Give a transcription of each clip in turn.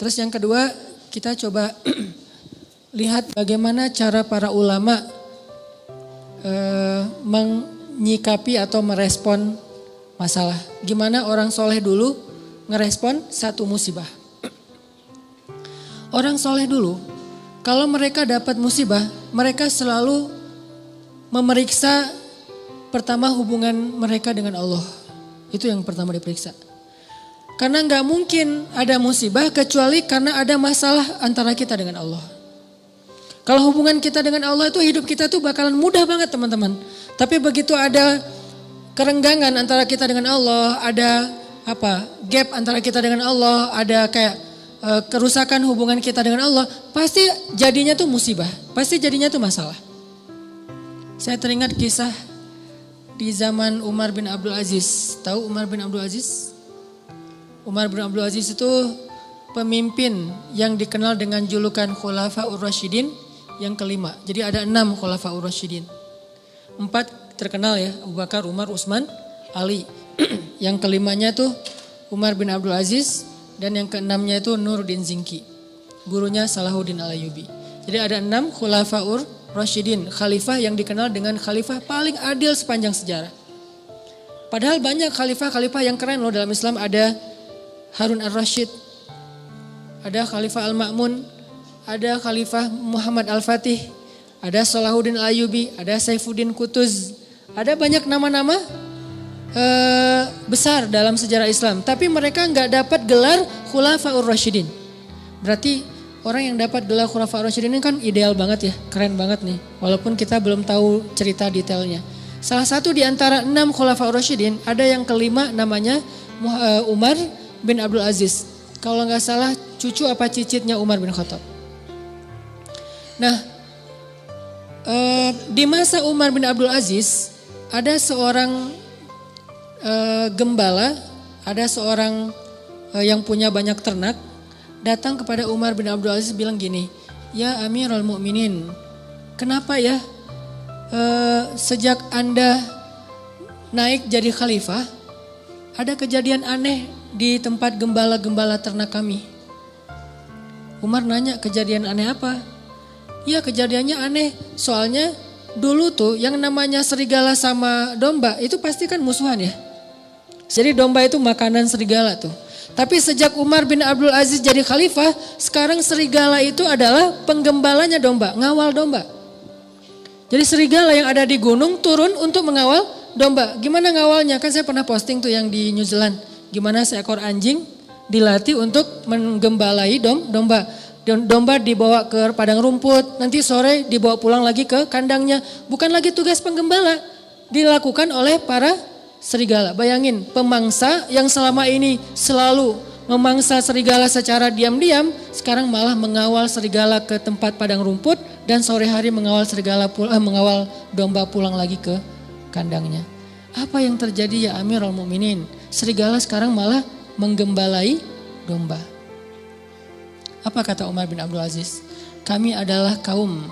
Terus yang kedua, kita coba lihat bagaimana cara para ulama menyikapi atau merespon masalah. Gimana orang soleh dulu ngerespon satu musibah. Orang soleh dulu, kalau mereka dapat musibah, mereka selalu memeriksa pertama hubungan mereka dengan Allah. Itu yang pertama diperiksa. Karena nggak mungkin ada musibah kecuali karena ada masalah antara kita dengan Allah. Kalau hubungan kita dengan Allah itu hidup kita tuh bakalan mudah banget teman-teman. Tapi begitu ada kerenggangan antara kita dengan Allah, ada gap antara kita dengan Allah, ada kayak kerusakan hubungan kita dengan Allah, pasti jadinya tuh musibah, pasti jadinya tuh masalah. Saya teringat kisah di zaman Umar bin Abdul Aziz. Tahu Umar bin Abdul Aziz? Umar bin Abdul Aziz itu pemimpin yang dikenal dengan julukan Khulafaur Rasyidin yang kelima. Jadi ada 6 Khulafaur Rasyidin. 4 terkenal ya, Abu Bakar, Umar, Utsman, Ali. Yang kelimanya tuh Umar bin Abdul Aziz. Dan yang keenamnya itu Nuruddin Zinki, gurunya Salahuddin Al-Ayyubi. Jadi ada 6 Khulafaur Rasyidin, khalifah yang dikenal dengan khalifah paling adil sepanjang sejarah. Padahal banyak khalifah-khalifah yang keren loh dalam Islam. Ada Harun Ar-Rasyid, ada Khalifah Al-Ma'mun, ada Khalifah Muhammad Al-Fatih, ada Salahuddin Al-Ayyubi, ada Saifuddin Qutuz. Ada banyak nama-nama besar dalam sejarah Islam, tapi mereka nggak dapat gelar Khulafaur Rasyidin. Berarti orang yang dapat gelar Khulafaur Rasyidin ini kan ideal banget ya, keren banget nih. Walaupun kita belum tahu cerita detailnya. Salah satu di antara 6 Khulafaur Rasyidin, ada yang kelima namanya Umar bin Abdul Aziz. Kalau nggak salah cucu apa cicitnya Umar bin Khattab. Nah, di masa Umar bin Abdul Aziz ada seorang gembala, ada seorang yang punya banyak ternak datang kepada Umar bin Abdul Aziz bilang gini, ya Amirul Mukminin, kenapa ya sejak Anda naik jadi khalifah ada kejadian aneh di tempat gembala-gembala ternak kami. Umar nanya, kejadian aneh apa? Ya kejadiannya aneh, soalnya dulu tuh yang namanya serigala sama domba itu pasti kan musuhan ya. Jadi domba itu makanan serigala tuh. Tapi sejak Umar bin Abdul Aziz jadi khalifah, sekarang serigala itu adalah penggembalanya domba, ngawal domba. Jadi serigala yang ada di gunung turun untuk mengawal domba. Gimana ngawalnya? Kan saya pernah posting tuh yang di New Zealand. Gimana seekor anjing dilatih untuk menggembalai domba. Domba dibawa ke padang rumput, nanti sore dibawa pulang lagi ke kandangnya. Bukan lagi tugas penggembala, dilakukan oleh para serigala. Bayangin, pemangsa yang selama ini selalu memangsa serigala secara diam-diam, sekarang malah mengawal serigala ke tempat padang rumput dan sore hari mengawal mengawal domba pulang lagi ke kandangnya. Apa yang terjadi ya Amirul Mukminin? Serigala sekarang malah menggembalai domba. Apa kata Umar bin Abdul Aziz? Kami adalah kaum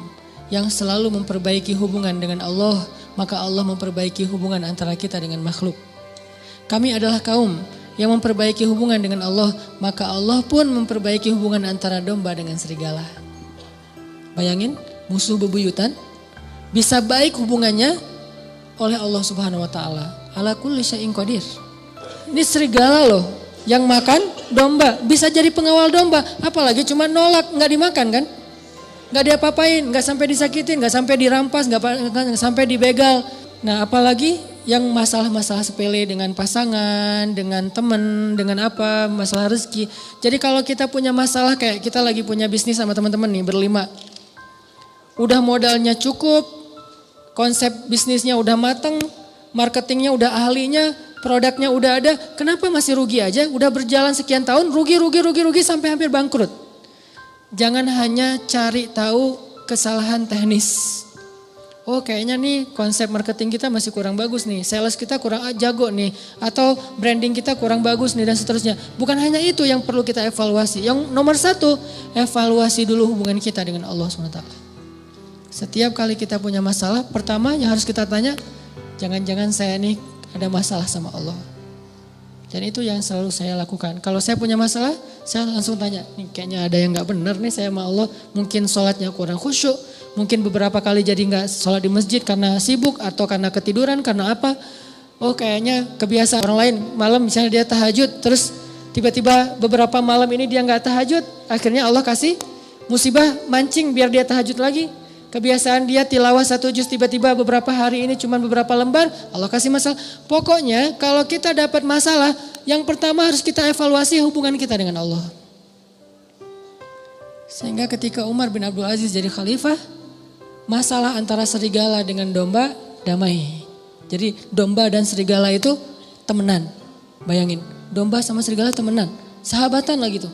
yang selalu memperbaiki hubungan dengan Allah, maka Allah memperbaiki hubungan antara kita dengan makhluk. Kami adalah kaum yang memperbaiki hubungan dengan Allah, maka Allah pun memperbaiki hubungan antara domba dengan serigala. Bayangin, musuh bebuyutan bisa baik hubungannya oleh Allah Subhanahu wa taala. Ala kulli syai'in qadir. Ini serigala loh yang makan domba, bisa jadi pengawal domba, apalagi cuma nolak, nggak dimakan kan? Nggak diapa-apain, nggak sampai disakitin, nggak sampai dirampas, nggak sampai dibegal. Nah apalagi yang masalah-masalah sepele dengan pasangan, dengan teman, dengan apa, masalah rezeki. Jadi kalau kita punya masalah kayak kita lagi punya bisnis sama teman-teman nih berlima. Udah modalnya cukup, konsep bisnisnya udah mateng, marketingnya udah ahlinya, produknya udah ada. Kenapa masih rugi aja? Udah berjalan sekian tahun, rugi sampai hampir bangkrut. Jangan hanya cari tahu kesalahan teknis. Oh kayaknya nih konsep marketing kita masih kurang bagus nih, sales kita kurang jago nih, atau branding kita kurang bagus nih dan seterusnya. Bukan hanya itu yang perlu kita evaluasi. Yang nomor 1, evaluasi dulu hubungan kita dengan Allah SWT. Setiap kali kita punya masalah, pertama yang harus kita tanya, jangan-jangan saya nih ada masalah sama Allah. Dan itu yang selalu saya lakukan. Kalau saya punya masalah, saya langsung tanya, nih kayaknya ada yang gak benar nih saya sama Allah. Mungkin sholatnya kurang khusyuk, mungkin beberapa kali jadi gak sholat di masjid karena sibuk atau karena ketiduran, karena apa. Oh kayaknya kebiasaan orang lain malam misalnya dia tahajud, terus tiba-tiba beberapa malam ini dia gak tahajud. Akhirnya Allah kasih musibah mancing biar dia tahajud lagi. Kebiasaan dia tilawah 1 juz, tiba-tiba beberapa hari ini cuma beberapa lembar, Allah kasih masalah. Pokoknya kalau kita dapat masalah, yang pertama harus kita evaluasi hubungan kita dengan Allah. Sehingga ketika Umar bin Abdul Aziz jadi khalifah, masalah antara serigala dengan domba damai. Jadi domba dan serigala itu temenan. Bayangin, domba sama serigala temenan, sahabatan lah gitu.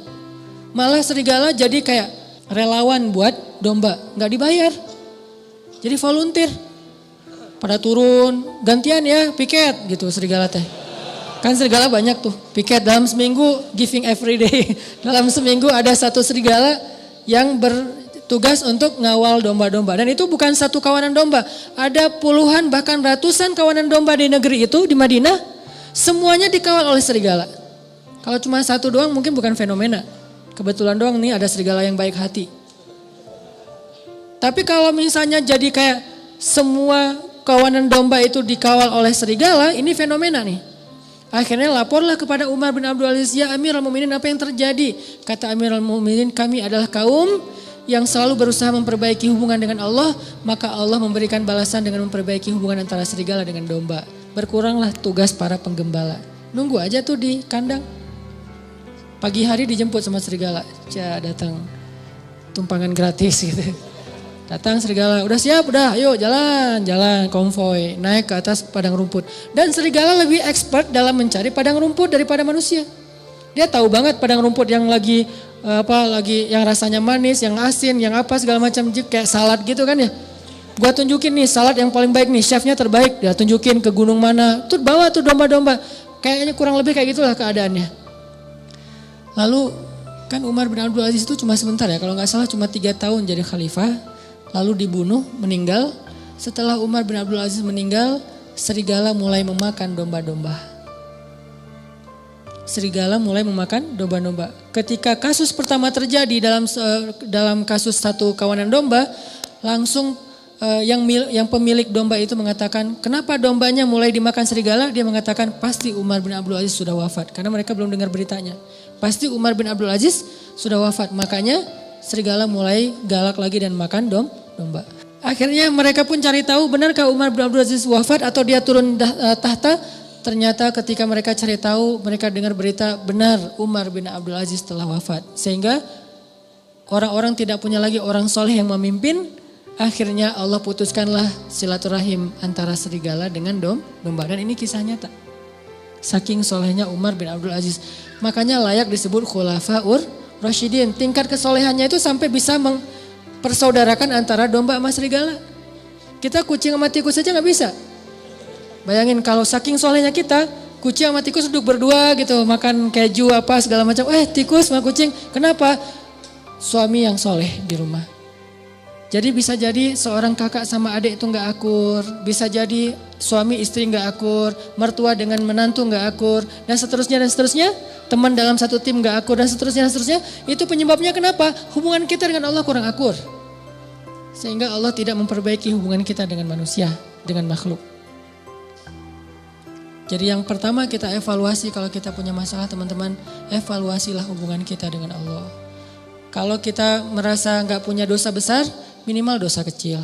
Malah serigala jadi kayak relawan buat domba, gak dibayar. Jadi volunteer. Pada turun, gantian ya piket gitu serigala teh. Kan serigala banyak tuh, piket dalam seminggu giving every day. Dalam seminggu ada 1 serigala yang bertugas untuk ngawal domba-domba. Dan itu bukan satu kawanan domba. Ada puluhan bahkan ratusan kawanan domba di negeri itu, di Madinah. Semuanya dikawal oleh serigala. Kalau cuma 1 doang mungkin bukan fenomena. Kebetulan doang nih ada serigala yang baik hati. Tapi kalau misalnya jadi kayak semua kawanan domba itu dikawal oleh serigala, ini fenomena nih. Akhirnya laporlah kepada Umar bin Abdul Aziz, ya Amirul Mukminin apa yang terjadi? Kata Amirul Mukminin, kami adalah kaum yang selalu berusaha memperbaiki hubungan dengan Allah, maka Allah memberikan balasan dengan memperbaiki hubungan antara serigala dengan domba. Berkuranglah tugas para penggembala. Nunggu aja tuh di kandang. Pagi hari dijemput sama serigala, datang tumpangan gratis gitu. Datang serigala, udah siap, udah ayo jalan konvoy, naik ke atas padang rumput. Dan serigala lebih expert dalam mencari padang rumput daripada manusia. Dia tahu banget padang rumput yang lagi yang rasanya manis, yang asin, yang apa segala macam, kayak salad gitu kan ya. Gua tunjukin nih salad yang paling baik nih, chefnya terbaik, dia tunjukin ke gunung mana, tuh bawa tuh domba-domba. Kayaknya kurang lebih kayak gitulah keadaannya. Lalu kan Umar bin Abdul Aziz itu cuma sebentar ya, kalau nggak salah cuma 3 tahun jadi khalifah. Lalu dibunuh, meninggal. Setelah Umar bin Abdul Aziz meninggal, serigala mulai memakan domba-domba. Serigala mulai memakan domba-domba. Ketika kasus pertama terjadi dalam kasus 1 kawanan domba, langsung yang pemilik domba itu mengatakan, kenapa dombanya mulai dimakan serigala? Dia mengatakan pasti Umar bin Abdul Aziz sudah wafat, karena mereka belum dengar beritanya. Pasti Umar bin Abdul Aziz sudah wafat, makanya serigala mulai galak lagi dan makan domba. Akhirnya mereka pun cari tahu benarkah Umar bin Abdul Aziz wafat atau dia turun tahta. Ternyata ketika mereka cari tahu, mereka dengar berita benar Umar bin Abdul Aziz telah wafat. Sehingga orang-orang tidak punya lagi orang soleh yang memimpin. Akhirnya Allah putuskanlah silaturahim antara serigala dengan domba. Dan ini kisah nyata. Saking solehnya Umar bin Abdul Aziz. Makanya layak disebut khulafaur Rasyidin. Tingkat kesolehannya itu sampai bisa mempersaudarakan antara domba sama serigala. Kita kucing sama tikus saja gak bisa. Bayangin kalau saking solehnya kita, kucing sama tikus duduk berdua gitu, makan keju apa segala macam. Tikus sama kucing, kenapa? Suami yang soleh di rumah. Jadi bisa jadi seorang kakak sama adik itu gak akur. Bisa jadi suami istri gak akur. Mertua dengan menantu gak akur. Dan seterusnya dan seterusnya. Teman dalam satu tim gak akur dan seterusnya dan seterusnya. Itu penyebabnya kenapa? Hubungan kita dengan Allah kurang akur. Sehingga Allah tidak memperbaiki hubungan kita dengan manusia. Dengan makhluk. Jadi yang pertama kita evaluasi kalau kita punya masalah teman-teman. Evaluasilah hubungan kita dengan Allah. Kalau kita merasa gak punya dosa besar, minimal dosa kecil.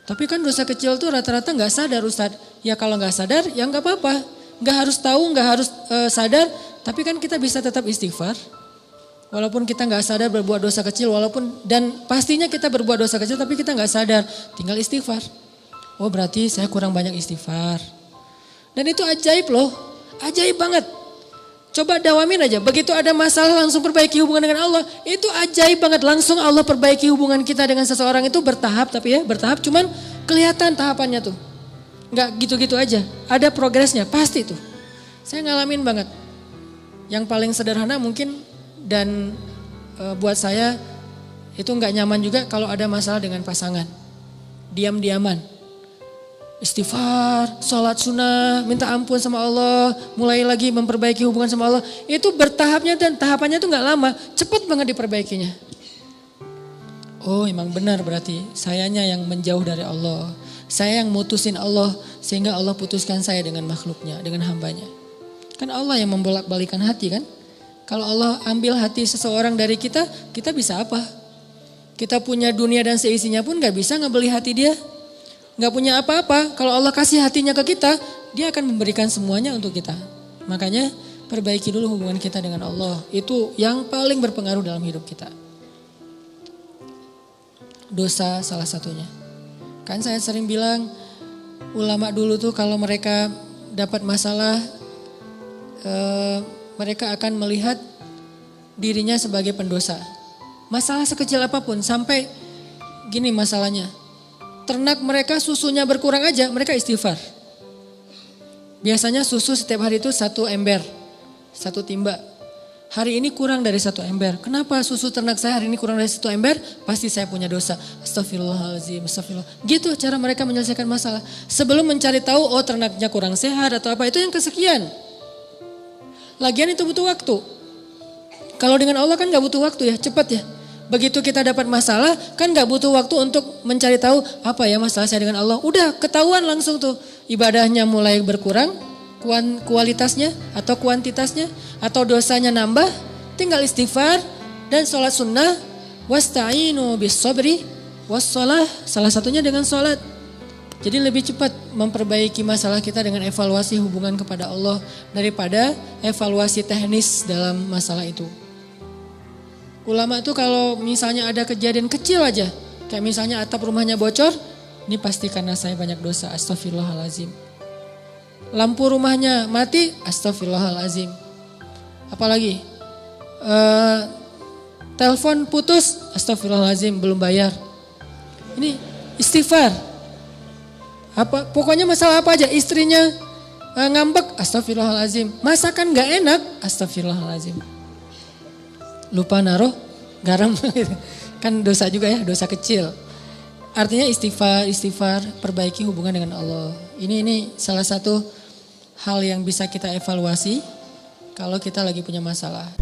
Tapi kan dosa kecil tuh rata-rata gak sadar Ustadz. Ya kalau gak sadar ya gak apa-apa. Gak harus tahu, gak harus sadar. Tapi kan kita bisa tetap istighfar. Walaupun kita gak sadar berbuat dosa kecil. Dan pastinya kita berbuat dosa kecil tapi kita gak sadar. Tinggal istighfar. Oh berarti saya kurang banyak istighfar. Dan itu ajaib loh. Ajaib banget. Coba dawamin aja, begitu ada masalah langsung perbaiki hubungan dengan Allah. Itu ajaib banget, langsung Allah perbaiki hubungan kita dengan seseorang itu bertahap. Tapi ya bertahap cuman kelihatan tahapannya tuh. Gak gitu-gitu aja, ada progresnya pasti tuh. Saya ngalamin banget. Yang paling sederhana mungkin dan buat saya itu gak nyaman juga kalau ada masalah dengan pasangan. Diam-diaman. istighfar, sholat sunnah, minta ampun sama Allah, mulai lagi memperbaiki hubungan sama Allah. Itu bertahapnya dan tahapannya itu gak lama, cepat banget diperbaikinya. Oh emang benar berarti sayanya yang menjauh dari Allah. Saya yang mutusin Allah sehingga Allah putuskan saya dengan makhluknya, dengan hambanya. Kan Allah yang membolak-balikan hati kan. Kalau Allah ambil hati seseorang dari kita, kita bisa apa? Kita punya dunia dan seisinya pun gak bisa ngebeli hati dia. Gak punya apa-apa, kalau Allah kasih hatinya ke kita, dia akan memberikan semuanya untuk kita. Makanya perbaiki dulu hubungan kita dengan Allah. Itu yang paling berpengaruh dalam hidup kita. Dosa salah satunya. Kan saya sering bilang, ulama dulu tuh kalau mereka dapat masalah, mereka akan melihat dirinya sebagai pendosa. Masalah sekecil apapun, sampai gini masalahnya. Ternak mereka susunya berkurang aja, mereka istighfar. Biasanya susu setiap hari itu 1 ember, 1 timba. Hari ini kurang dari 1 ember. Kenapa susu ternak saya hari ini kurang dari 1 ember? Pasti saya punya dosa. Astagfirullahaladzim, astagfirullah. Gitu cara mereka menyelesaikan masalah. Sebelum mencari tahu, oh ternaknya kurang sehat atau apa, itu yang kesekian. Lagian itu butuh waktu. Kalau dengan Allah kan gak butuh waktu ya, cepat ya. Begitu kita dapat masalah, kan gak butuh waktu untuk mencari tahu apa ya masalah saya dengan Allah. Udah ketahuan langsung tuh. Ibadahnya mulai berkurang, kualitasnya atau kuantitasnya. Atau dosanya nambah, tinggal istighfar dan sholat sunnah. Wasta'inu bis sabri wassalah. Salah satunya dengan sholat. Jadi lebih cepat memperbaiki masalah kita dengan evaluasi hubungan kepada Allah daripada evaluasi teknis dalam masalah itu. Ulama tuh kalau misalnya ada kejadian kecil aja, kayak misalnya atap rumahnya bocor, ini pasti karena saya banyak dosa, astagfirullahalazim. Lampu rumahnya mati, astagfirullahalazim. Apalagi, telepon putus, astagfirullahalazim, belum bayar. Ini istighfar. Pokoknya masalah apa aja, istrinya ngambek, astagfirullahalazim. Masakan gak enak, astagfirullahalazim. Lupa naruh garam, kan dosa juga ya, dosa kecil. Artinya istighfar, perbaiki hubungan dengan Allah. Ini salah satu hal yang bisa kita evaluasi kalau kita lagi punya masalah.